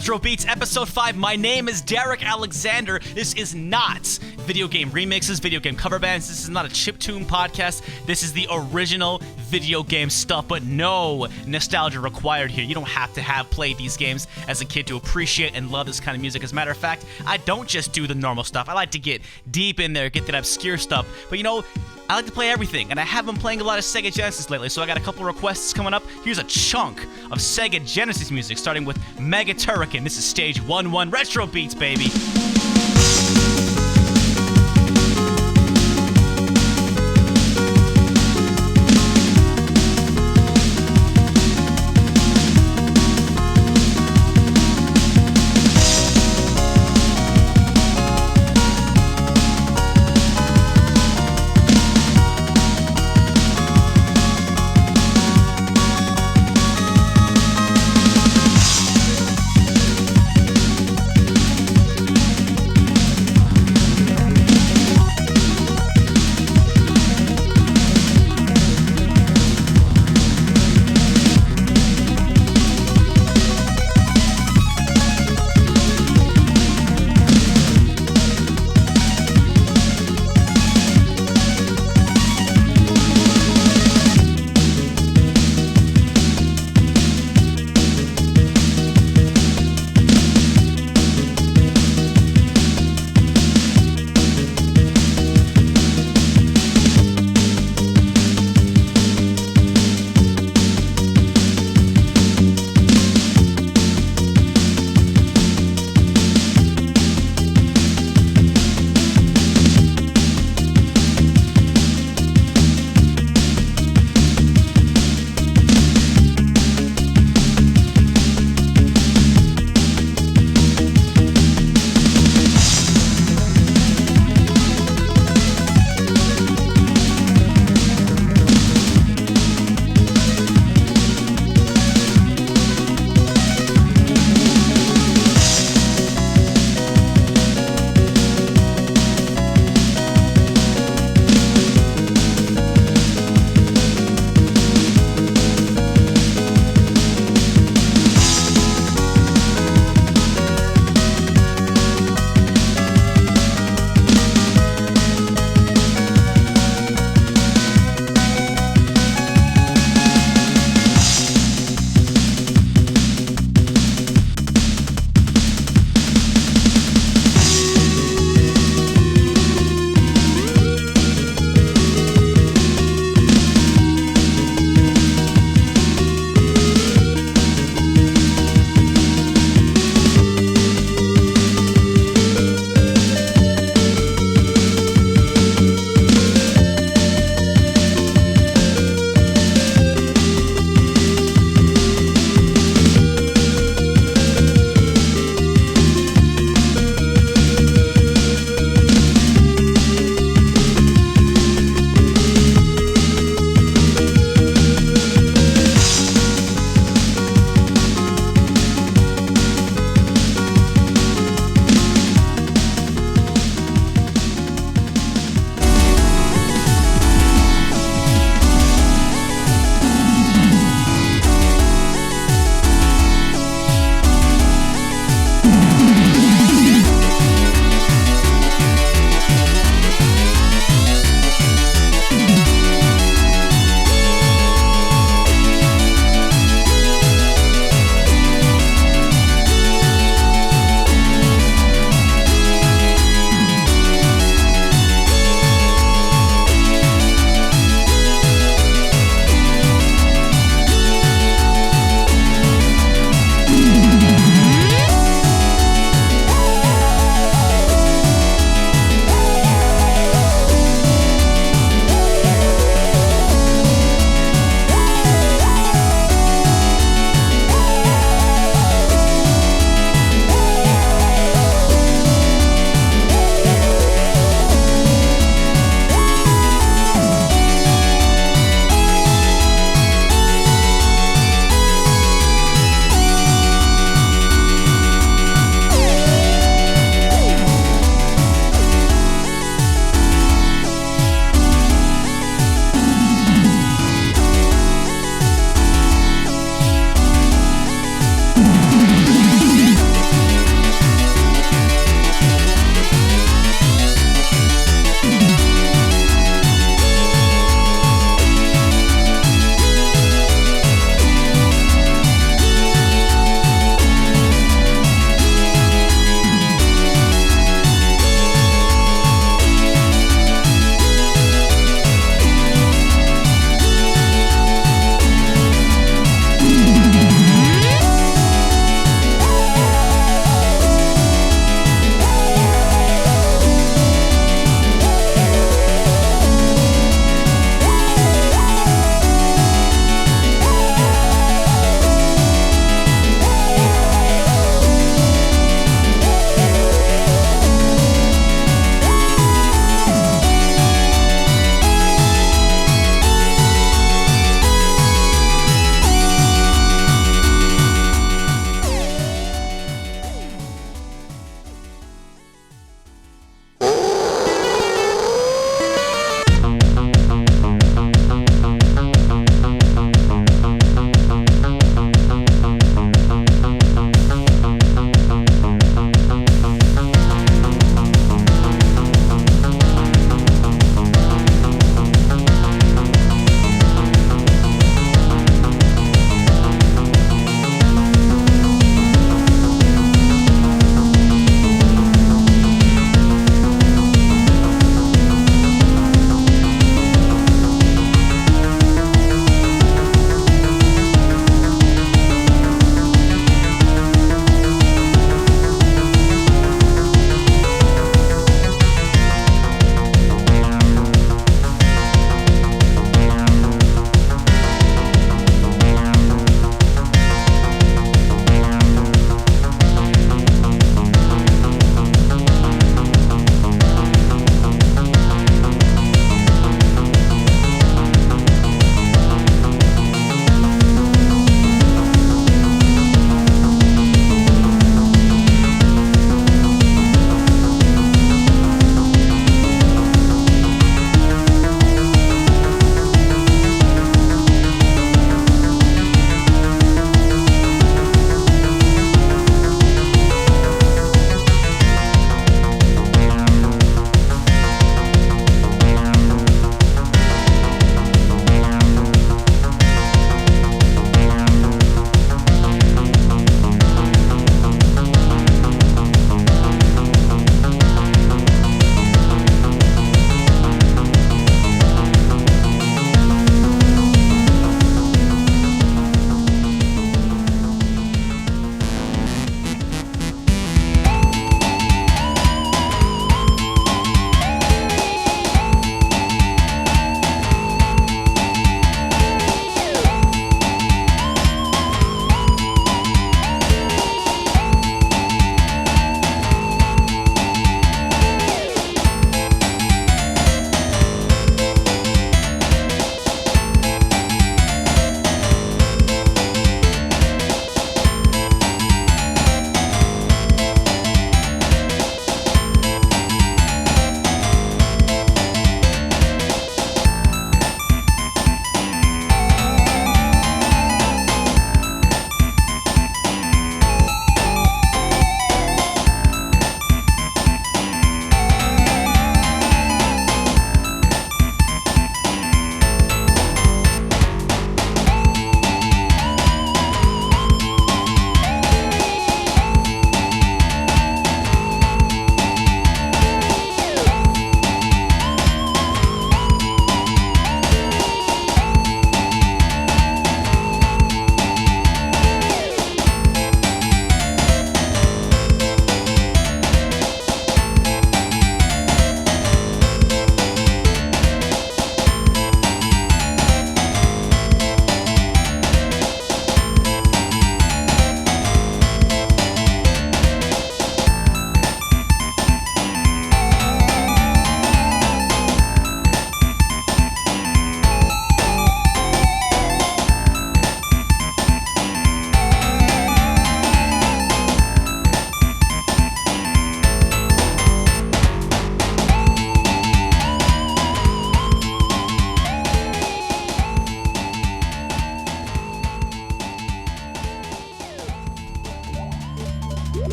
Retro Beats Episode 5. My name is Derek Alexander. This is not video game remixes, video game cover bands. This is not a chiptune podcast. This is the original video game stuff, but no nostalgia required here. You don't have to have played these games as a kid to appreciate and love this kind of music. As a matter of fact, I don't just do the normal stuff. I like to get deep in there, get that obscure stuff. But you know, I like to play everything, and I have been playing a lot of Sega Genesis lately, so I got a couple requests coming up. Here's a chunk of Sega Genesis music, starting with Mega Turrican. This is Stage 1-1 Retro Beats, baby.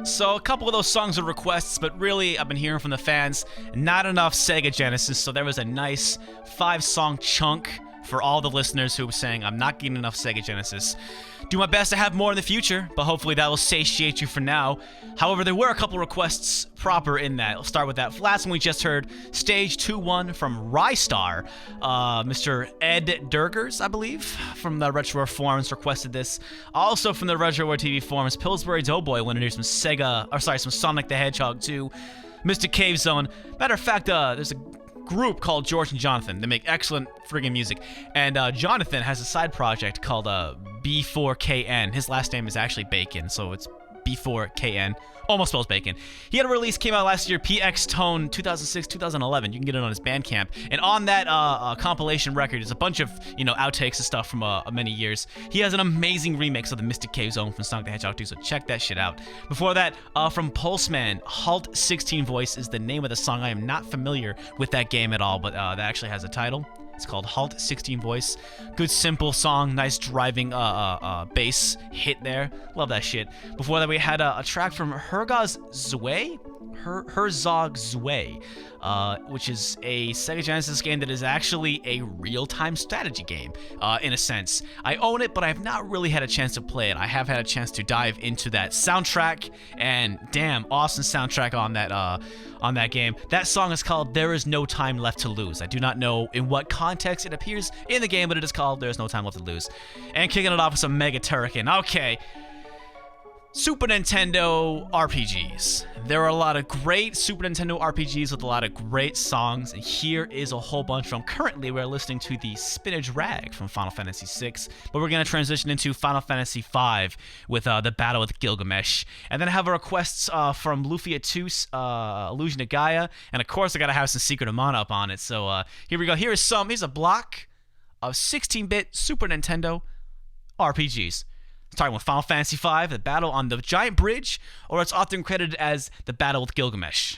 So a couple of those songs are requests, but really I've been hearing from the fans, not enough Sega Genesis, so there was a nice 5-song chunk for all the listeners who were saying I'm not getting enough Sega Genesis. Do my best to have more in the future, but hopefully that will satiate you for now. However, there were a couple requests proper in that. I'll start with that. Last one we just heard, Stage 2-1 from Ristar. Mr. Ed Durgers, I believe, from the Retro forums requested this. Also from the Retro TV forums, Pillsbury Doughboy wanted to do some some Sonic the Hedgehog 2. Mr. Cave Zone. Matter of fact, there's a group called George and Jonathan. They make excellent friggin' music. And Jonathan has a side project called B4KN. His last name is actually Bacon, so it's B4KN. Almost spells bacon. He had a release, came out last year, PX Tone 2006-2011. You can get it on his Bandcamp. And on that compilation record is a bunch of, outtakes and stuff from many years. He has an amazing remix of the Mystic Cave Zone from Sonic the Hedgehog 2, so check that shit out. Before that, from Pulseman, Halt 16 Voice is the name of the song. I am not familiar with that game at all, but that actually has a title. It's called Halt 16 Voice. Good, simple song. Nice driving bass hit there. Love that shit. Before that, we had a track from Zwei, which is a Sega Genesis game that is actually a real-time strategy game, in a sense. I own it, but I have not really had a chance to play it. I have had a chance to dive into that soundtrack, and damn, awesome soundtrack on that game. That song is called There Is No Time Left to Lose. I do not know in what context it appears in the game, but it is called There Is No Time Left to Lose. And kicking it off with some Mega Turrican. Okay. Super Nintendo RPGs. There are a lot of great Super Nintendo RPGs with a lot of great songs, and here is a whole bunch from. Currently, we're listening to the Spinach Rag from Final Fantasy VI, but we're going to transition into Final Fantasy V with the battle with Gilgamesh. And then I have requests from Lufia 2, Illusion of Gaia, and of course I got to have some Secret of Mana up on it. So here we go. Here's a block of 16-bit Super Nintendo RPGs. Starting with Final Fantasy V, the battle on the giant bridge, or it's often credited as the battle with Gilgamesh.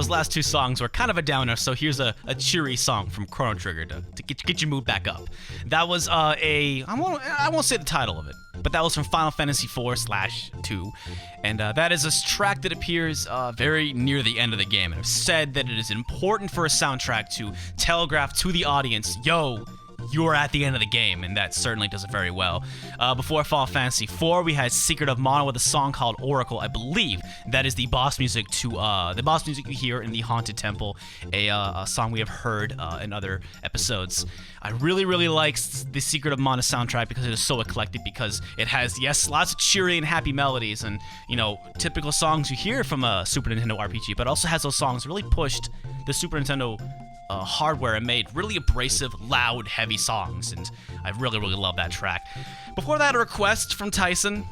those last two songs were kind of a downer, so here's a cheery song from Chrono Trigger to get your mood back up. That was I won't say the title of it, but that was from Final Fantasy IV/2, and that is a track that appears very near the end of the game, and I've said that it is important for a soundtrack to telegraph to the audience, yo, you're at the end of the game, and that certainly does it very well. Before Final Fantasy IV, we had Secret of Mana with a song called Oracle. I believe that is the boss music to the boss music you hear in the Haunted Temple, a song we have heard in other episodes. I really, really like the Secret of Mana soundtrack because it is so eclectic, because it has, yes, lots of cheery and happy melodies and, you know, typical songs you hear from a Super Nintendo RPG, but it also has those songs really pushed the Super Nintendo hardware and made really abrasive, loud, heavy songs, and I really, really love that track. Before that, a request from Tyson,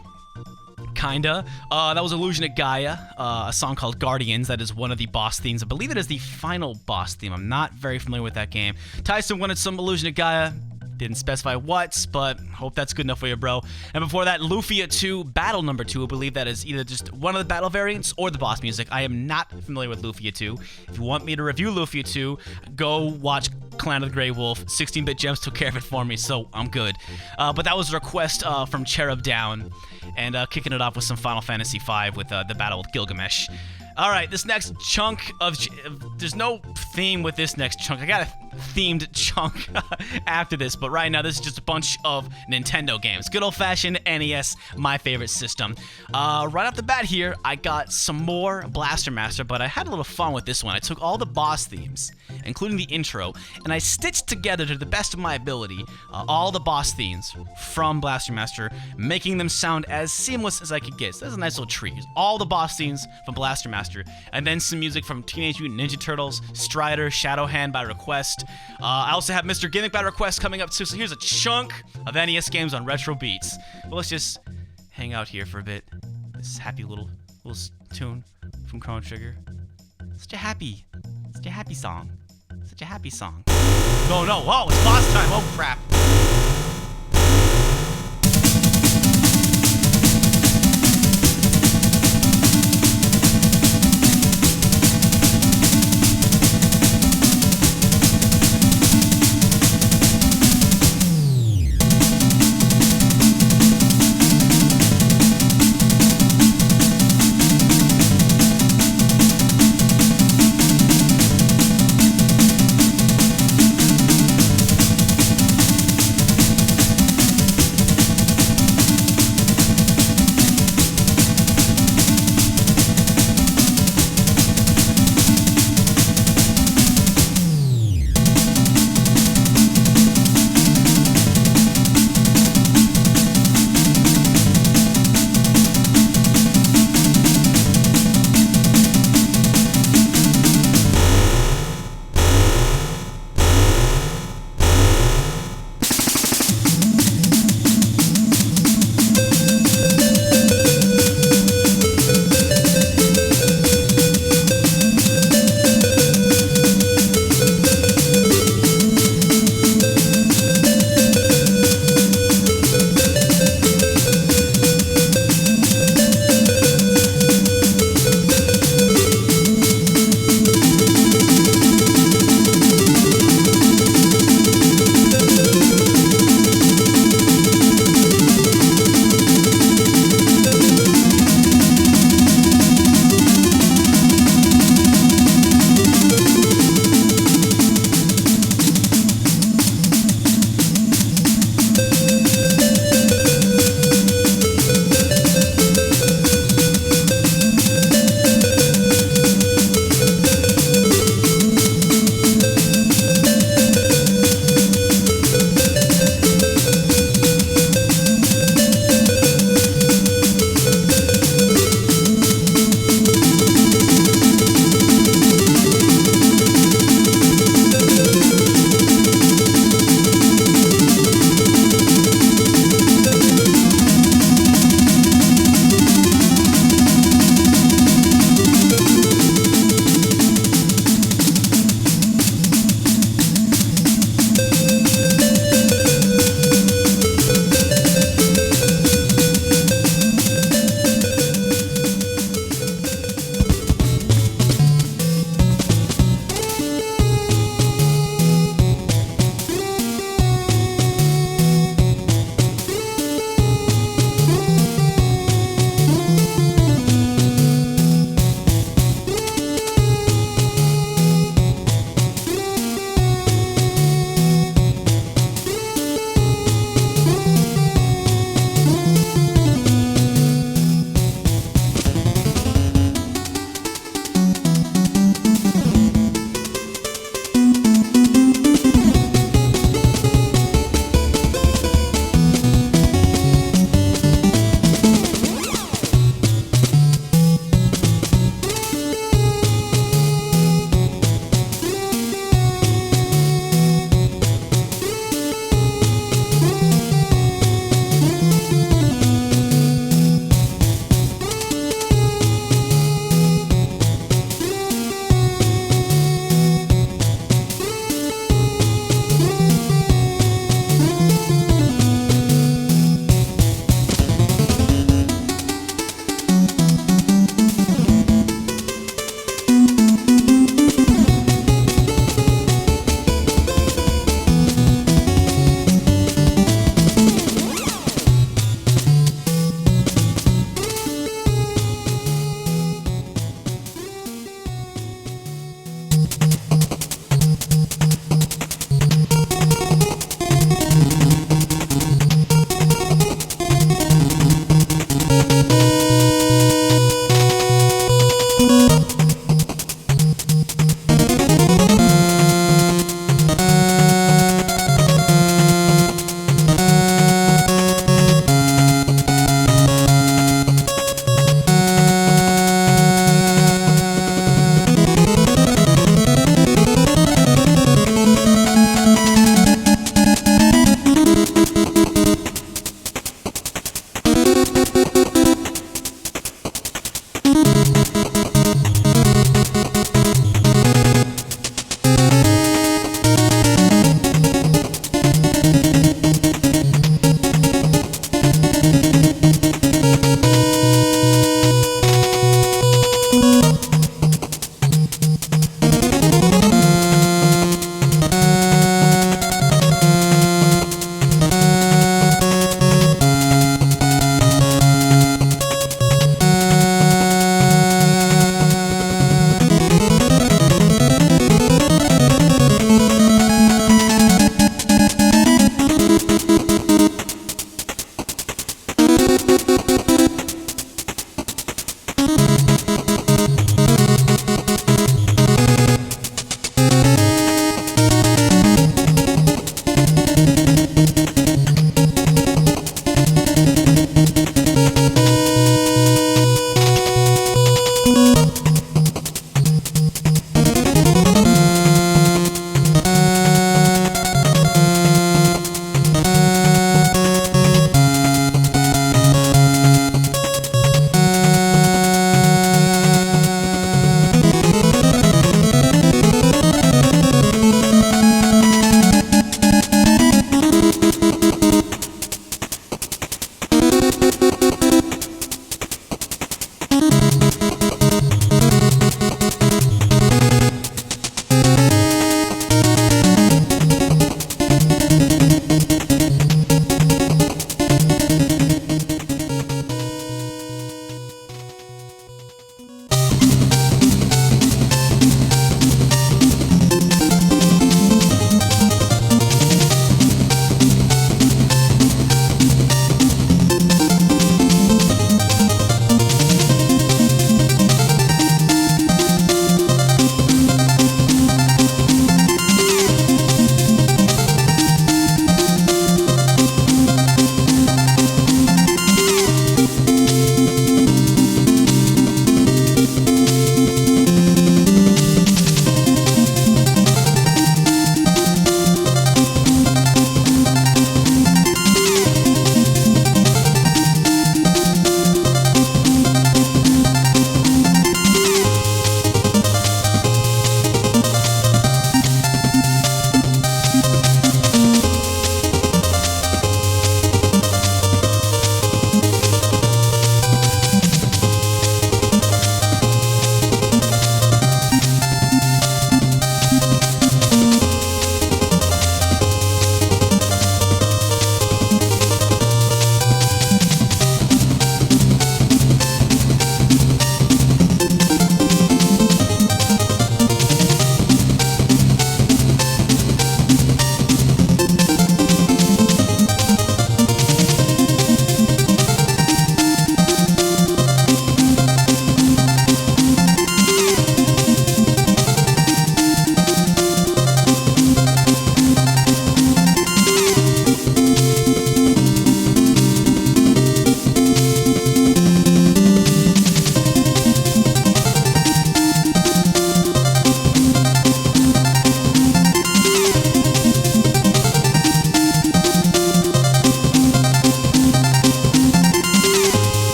kinda. That was Illusion at Gaia, a song called Guardians. That is one of the boss themes. I believe it is the final boss theme. I'm not very familiar with that game. Tyson wanted some Illusion at Gaia. Didn't specify what, but hope that's good enough for you, bro. And before that, Lufia 2, Battle Number 2. I believe that is either just one of the battle variants or the boss music. I am not familiar with Lufia 2. If you want me to review Lufia 2, go watch Clan of the Grey Wolf. 16-bit Gems took care of it for me, so I'm good. But that was a request from Cherub down, and kicking it off with some Final Fantasy V with the battle with Gilgamesh. All right, this next chunk of... There's no theme with this next chunk. I got a themed chunk after this, but right now this is just a bunch of Nintendo games. Good old-fashioned NES, my favorite system. Right off the bat here, I got some more Blaster Master, but I had a little fun with this one. I took all the boss themes, including the intro, and I stitched together to the best of my ability all the boss themes from Blaster Master, making them sound as seamless as I could get. So that's a nice little treat. All the boss themes from Blaster Master, and then some music from Teenage Mutant Ninja Turtles, Strider, Shadowhand by request. I also have Mr. Gimmick by request coming up too, so here's a chunk of NES games on Retro Beats. But let's just hang out here for a bit. This happy little tune from Chrono Trigger. Such a happy song. Such a happy song. Oh no, whoa, it's boss time, oh crap.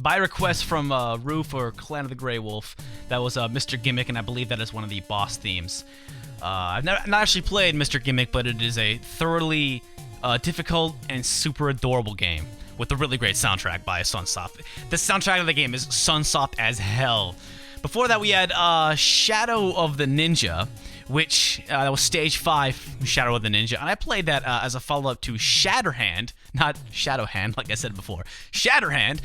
by request from Roof or Clan of the Grey Wolf. That was Mr. Gimmick, and I believe that is one of the boss themes. I've not actually played Mr. Gimmick, but it is a thoroughly difficult and super adorable game with a really great soundtrack by Sunsoft. The soundtrack of the game is Sunsoft as hell. Before that, we had Shadow of the Ninja, which that was Stage 5, Shadow of the Ninja, and I played that as a follow-up to Shatterhand, not Shadowhand, like I said before. Shatterhand,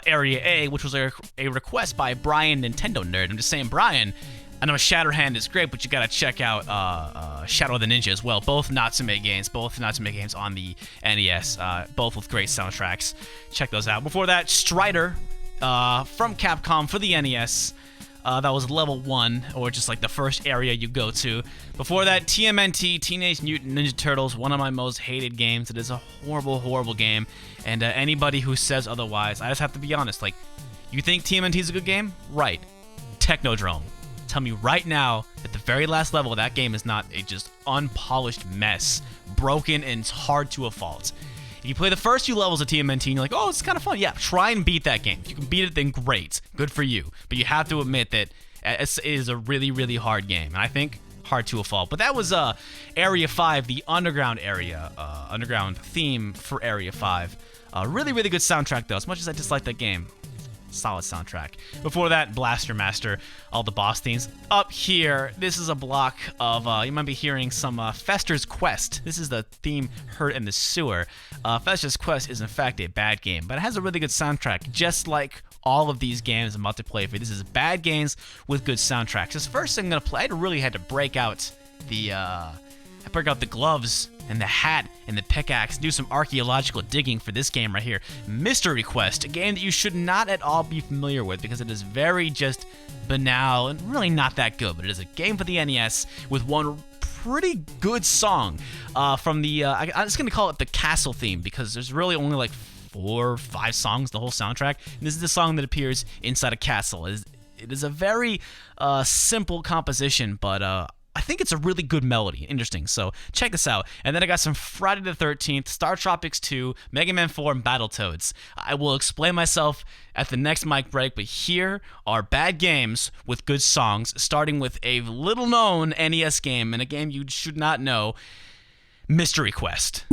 Area A, which was a request by BryanNintendoNerd. I'm just saying, Brian, I know Shatterhand is great, but you gotta check out Shadow of the Ninja as well. Both Natsume games on the NES, both with great soundtracks. Check those out. Before that, Strider from Capcom for the NES. That was level 1, or just like the first area you go to. Before that, TMNT, Teenage Mutant Ninja Turtles, one of my most hated games. It is a horrible, horrible game, and anybody who says otherwise, I just have to be honest. Like, you think TMNT is a good game? Right. Technodrome. Tell me right now that the very last level of that game is not a just unpolished mess, broken and hard to a fault. If you play the first few levels of TMNT and you're like, oh, it's kind of fun, yeah, try and beat that game. If you can beat it, then great. Good for you. But you have to admit that it is a really, really hard game. And I think hard to a fault. But that was Area 5, the underground area, underground theme for Area 5. Really, really good soundtrack, though. As much as I dislike that game, solid soundtrack. Before that, Blaster Master, all the boss themes. Up here, this is a block of, you might be hearing some Fester's Quest. This is the theme heard in the sewer. Fester's Quest is in fact a bad game, but it has a really good soundtrack, just like all of these games I'm about to play for you. This is bad games with good soundtracks. This first thing I'm gonna play, I really had to break out the gloves and the hat and the pickaxe, do some archaeological digging for this game right here. Mystery Quest, a game that you should not at all be familiar with because it is very just banal and really not that good, but it is a game for the NES with one pretty good song from the, I'm just going to call it the castle theme because there's really only like 4 or 5 songs, the whole soundtrack, and this is the song that appears inside a castle. It is a very simple composition, but I think it's a really good melody. Interesting. So check this out. And then I got some Friday the 13th, Star Tropics 2, Mega Man 4, and Battletoads. I will explain myself at the next mic break, but here are bad games with good songs, starting with a little-known NES game, and a game you should not know, Mystery Quest.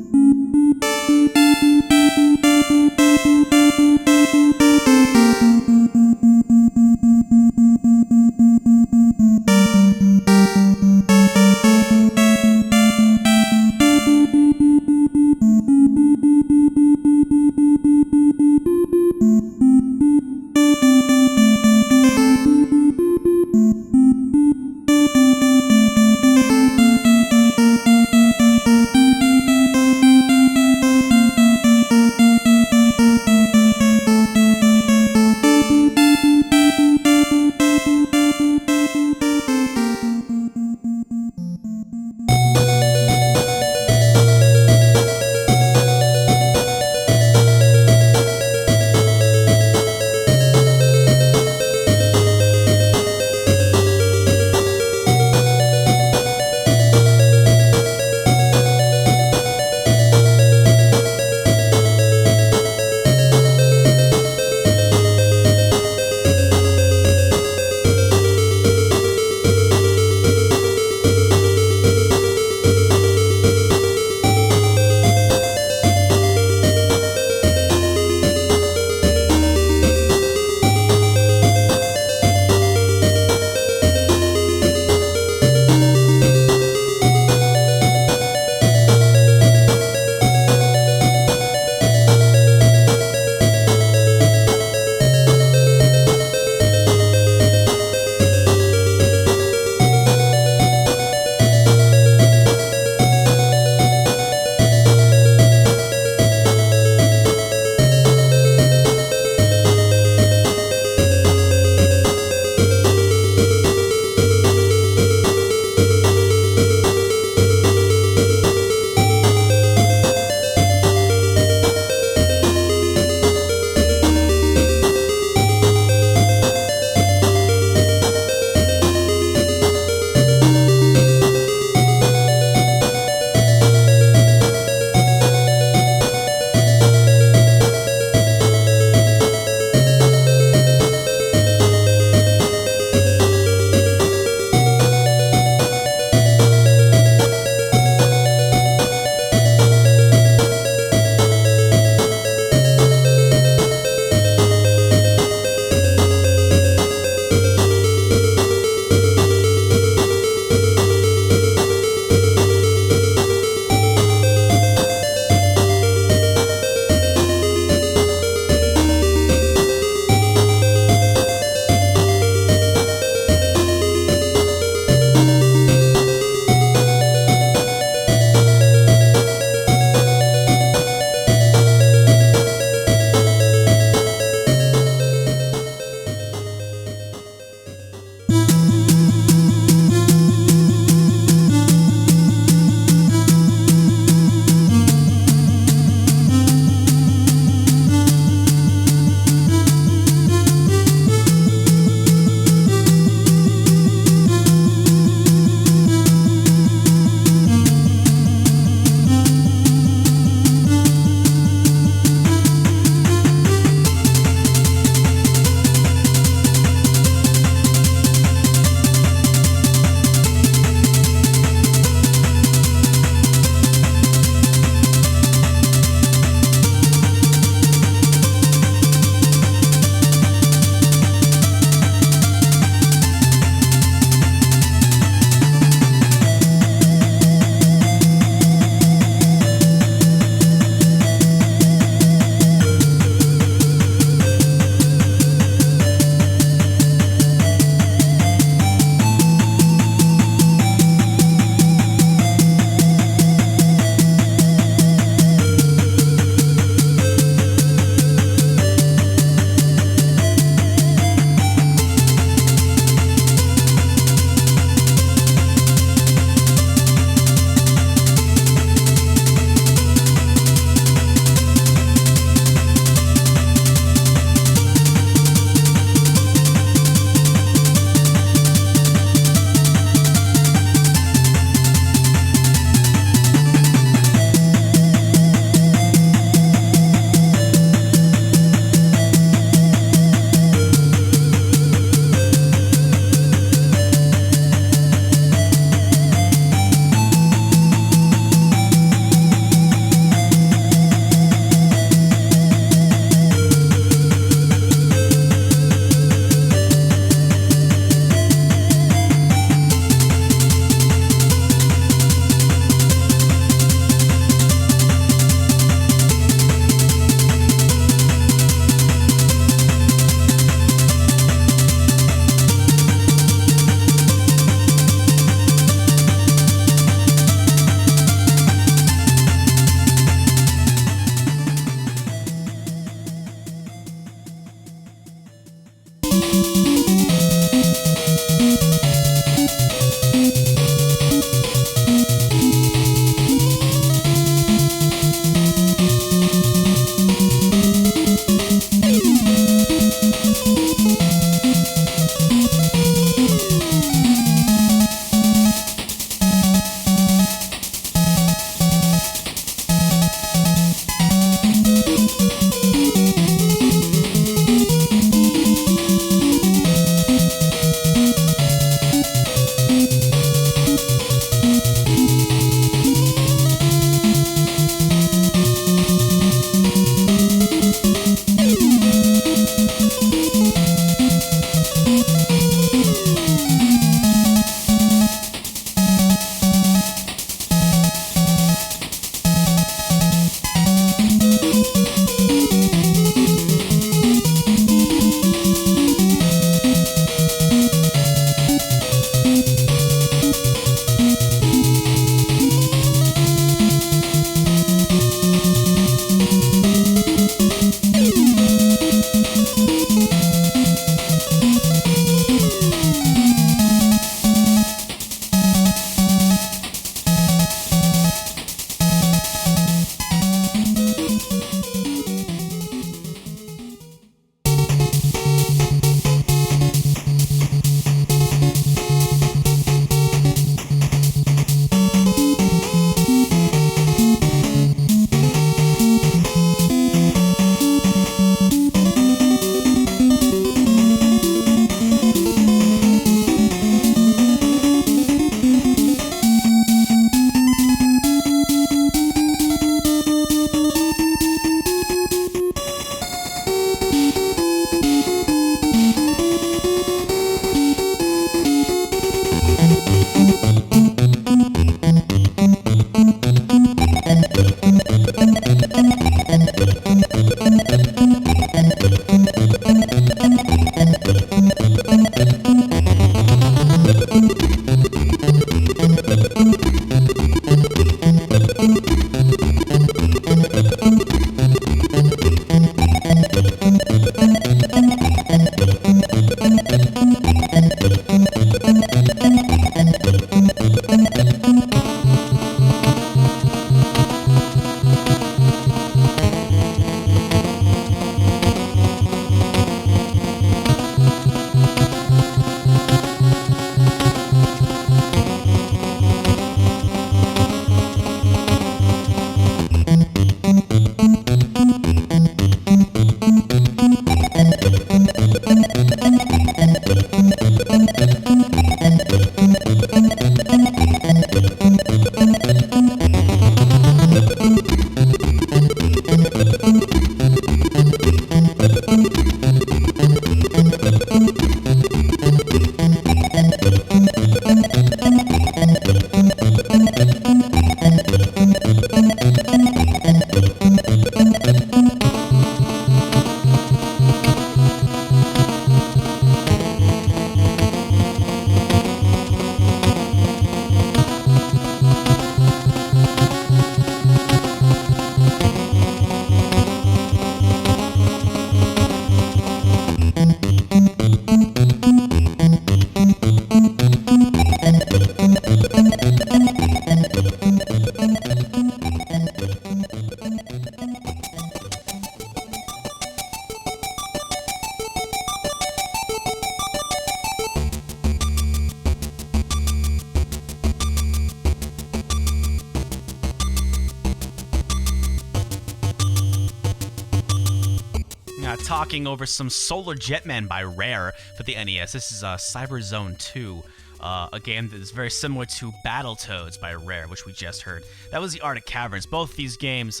Talking over some Solar Jetman by Rare for the NES. This is Cyber Zone 2, a game that is very similar to Battletoads by Rare, which we just heard. That was the Arctic Caverns. Both these games,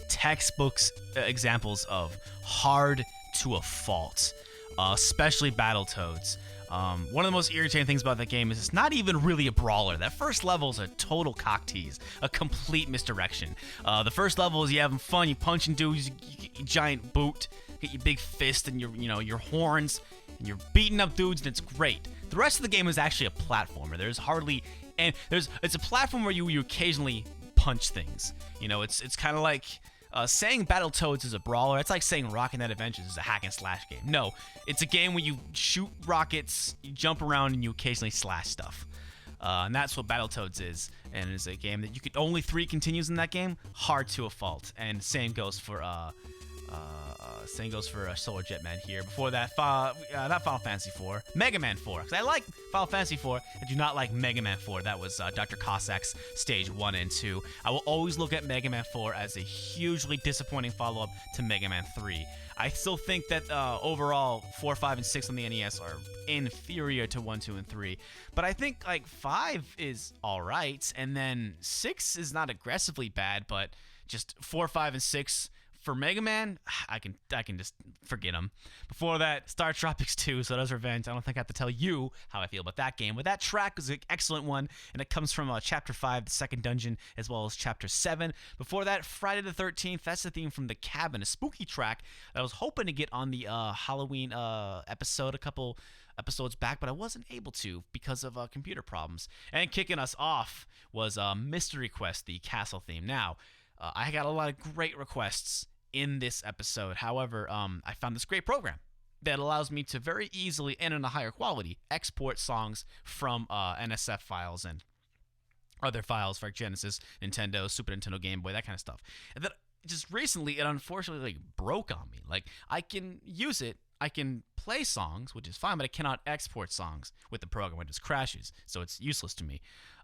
textbooks examples of hard to a fault, especially Battletoads. One of the most irritating things about that game is it's not even really a brawler. That first level is a total cock tease, a complete misdirection. The first level is you having fun, you punching dudes, you giant boot, get your big fist and your horns, and you're beating up dudes, and it's great. The rest of the game is actually a platformer. It's a platform where you occasionally punch things. It's kind of like saying Battletoads is a brawler, it's like saying Rocket Knight Adventures is a hack and slash game. No, it's a game where you shoot rockets, you jump around, and you occasionally slash stuff. And that's what Battletoads is. And it's a game that you could only 3 continues in that game, hard to a fault. And same goes for Solar Jetman here. Before that, not Final Fantasy IV, Mega Man 4. Because I like Final Fantasy IV, I do not like Mega Man 4. That was Dr. Cossack's Stage 1 and 2. I will always look at Mega Man 4 as a hugely disappointing follow-up to Mega Man 3. I still think that overall 4, 5, and 6 on the NES are inferior to 1, 2, and 3. But I think like 5 is alright, and then 6 is not aggressively bad, but just 4, 5, and 6 for Mega Man, I can just forget them. Before that, Star Tropics 2, Soda's Revenge. I don't think I have to tell you how I feel about that game. But that track is an excellent one, and it comes from Chapter 5, the second dungeon, as well as Chapter 7. Before that, Friday the 13th, that's the theme from The Cabin, a spooky track that I was hoping to get on the Halloween episode a couple episodes back, but I wasn't able to because of computer problems. And kicking us off was Mystery Quest, the castle theme. Now, I got a lot of great requests in this episode. However, I found this great program that allows me to very easily and in a higher quality export songs from NSF files and other files for Genesis, Nintendo, Super Nintendo, Game Boy, that kind of stuff. And then just recently, it unfortunately broke on me. Like, I can use it, I can play songs, which is fine, but I cannot export songs with the program. It just crashes, so it's useless to me.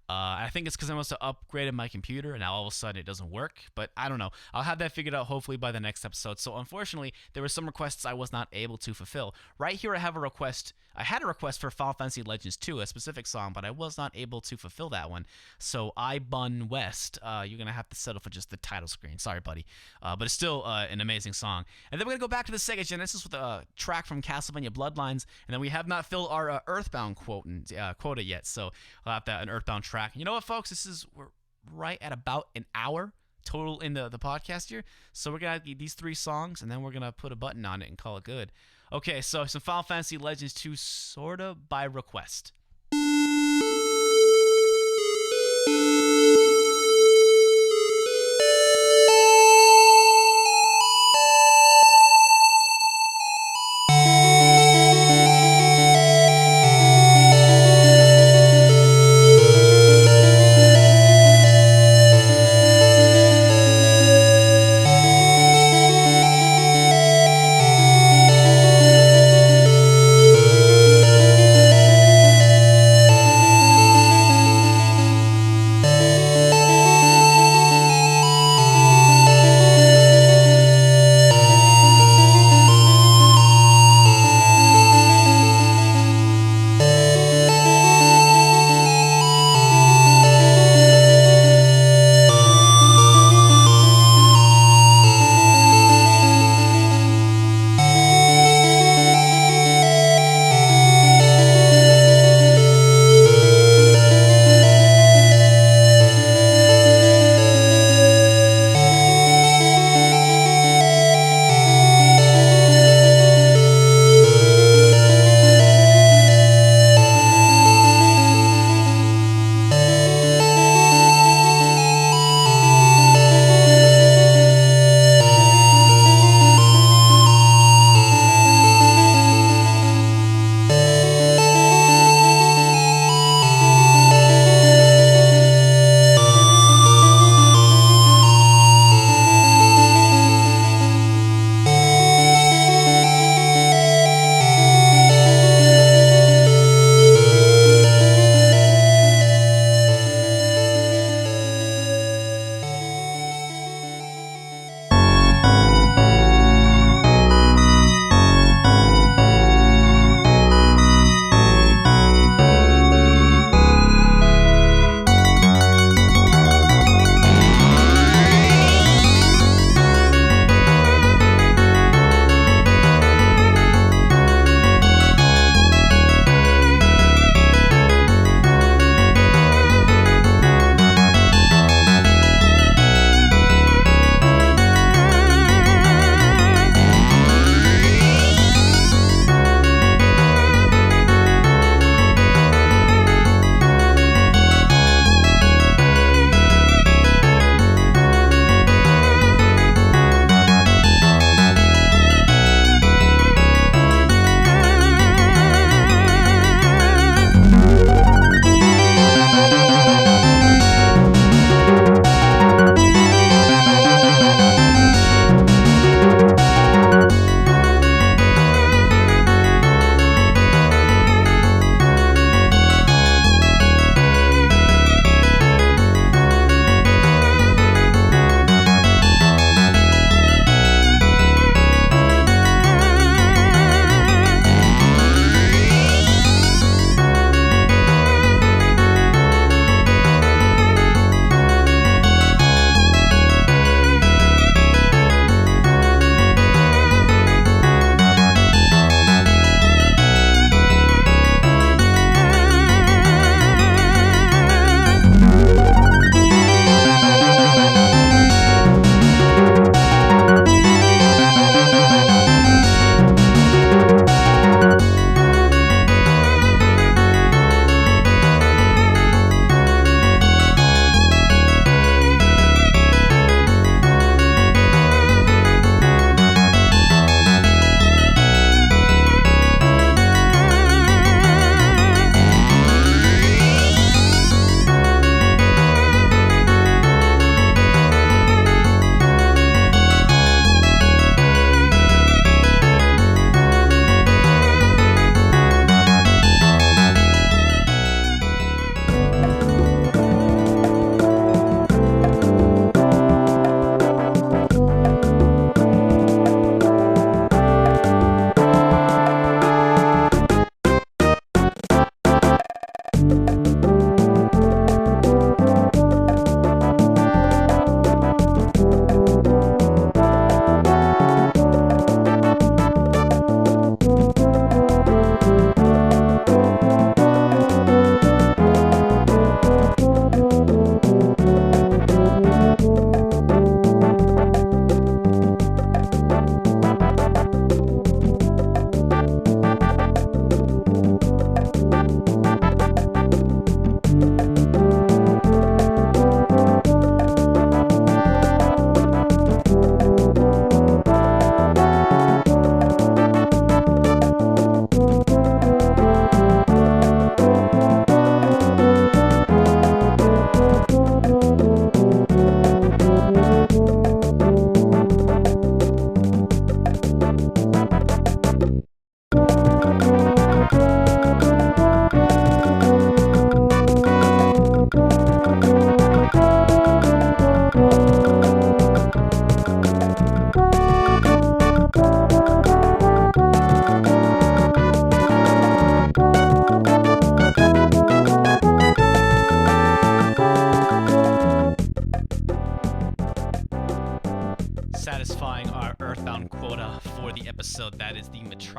I think it's because I must have upgraded my computer, and now all of a sudden it doesn't work. But I don't know. I'll have that figured out hopefully by the next episode. So unfortunately, there were some requests I was not able to fulfill. Right here I have a request. I had a request for Final Fantasy Legends 2, a specific song, but I was not able to fulfill that one. So I Bun West, you're going to have to settle for just the title screen. Sorry, buddy. But it's still an amazing song. And then we're going to go back to the Sega Genesis with a track from Castlevania Bloodlines. And then we have not filled our Earthbound quota yet. So I'll have an Earthbound track. You know what, folks? We're right at about an hour total in the podcast here. So we're going to have these 3 songs, and then we're going to put a button on it and call it good. Okay, so some Final Fantasy Legends 2 sorta by request.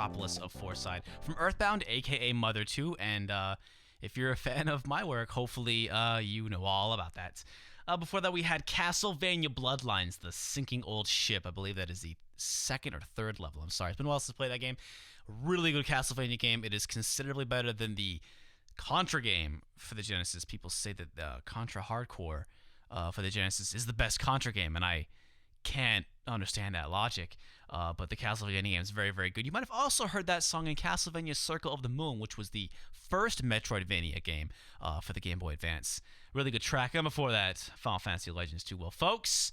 metropolis of Foresight. From Earthbound, aka Mother 2, and if you're a fan of my work, hopefully you know all about that. Before that, we had Castlevania Bloodlines, the sinking old ship. I believe that is the second or third level. I'm sorry, it's been a while since I played that game. Really good Castlevania game. It is considerably better than the Contra game for the Genesis. People say that the Contra Hardcore for the Genesis is the best Contra game, and I can't understand that logic, but the Castlevania game is very, very good. You might have also heard that song in Castlevania Circle of the Moon, which was the first Metroidvania game for the Game Boy Advance. Really good track. And before that, Final Fantasy Legends 2. Well, folks,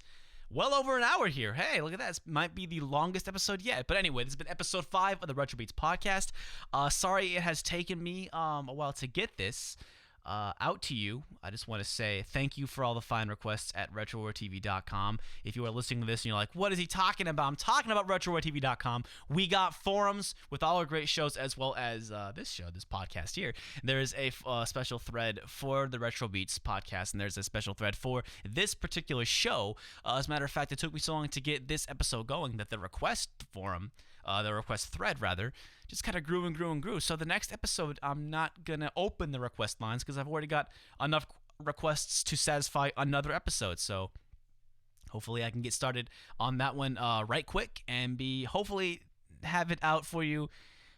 well over an hour here. Hey, look at that. This might be the longest episode yet. But anyway, this has been episode 5 of the Retro Beats podcast. Sorry it has taken me a while to get this out to you. I just want to say thank you for all the fine requests at RetroWarTV.com. If you are listening to this and you're like, what is he talking about? I'm talking about RetroWarTV.com. We got forums with all our great shows, as well as this show, this podcast here. There is a special thread for the Retro Beats podcast, and there's a special thread for this particular show. As a matter of fact, it took me so long to get this episode going that the request forum, the request thread rather, just kind of grew and grew and grew. So the next episode, I'm not going to open the request lines because I've already got enough requests to satisfy another episode. So hopefully I can get started on that one right quick and hopefully have it out for you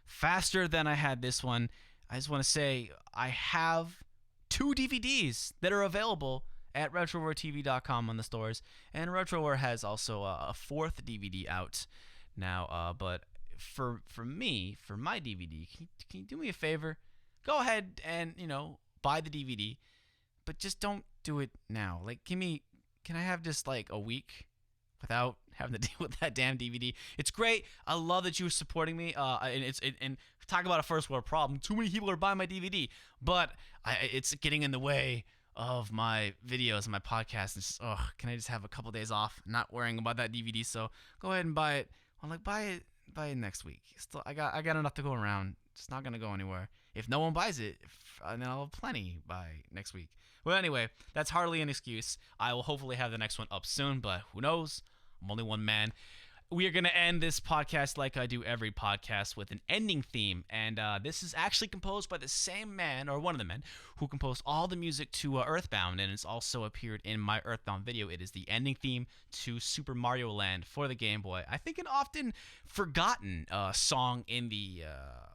faster than I had this one. I just want to say I have 2 DVDs that are available at RetroWarTV.com on the stores, and RetroWar has also a 4th DVD out now, but for me, for my DVD, can you do me a favor? Go ahead and, buy the DVD, but just don't do it now. Like, can I have just like a week without having to deal with that damn DVD? It's great. I love that you're supporting me. And talk about a first world problem. Too many people are buying my DVD, but it's getting in the way of my videos and my podcast. It's just, can I just have a couple days off, not worrying about that DVD? So go ahead and buy it. I'm like, buy it next week. Still, I got enough to go around. It's not gonna go anywhere. If no one buys it, then I'll have plenty by next week. Well, anyway, that's hardly an excuse. I will hopefully have the next one up soon, but who knows? I'm only one man. We are going to end this podcast like I do every podcast with an ending theme, and this is actually composed by the same man, or one of the men, who composed all the music to Earthbound, and it's also appeared in my Earthbound video. It is the ending theme to Super Mario Land for the Game Boy. I think an often forgotten song in the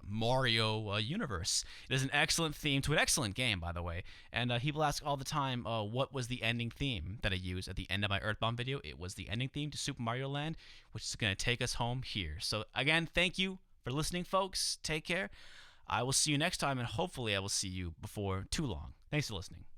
Mario universe. It is an excellent theme to an excellent game, by the way, and people ask all the time, what was the ending theme that I used at the end of my Earthbound video? It was the ending theme to Super Mario Land, which is going to take us home here. So again, thank you for listening, folks. Take care. I will see you next time, and hopefully I will see you before too long. Thanks for listening.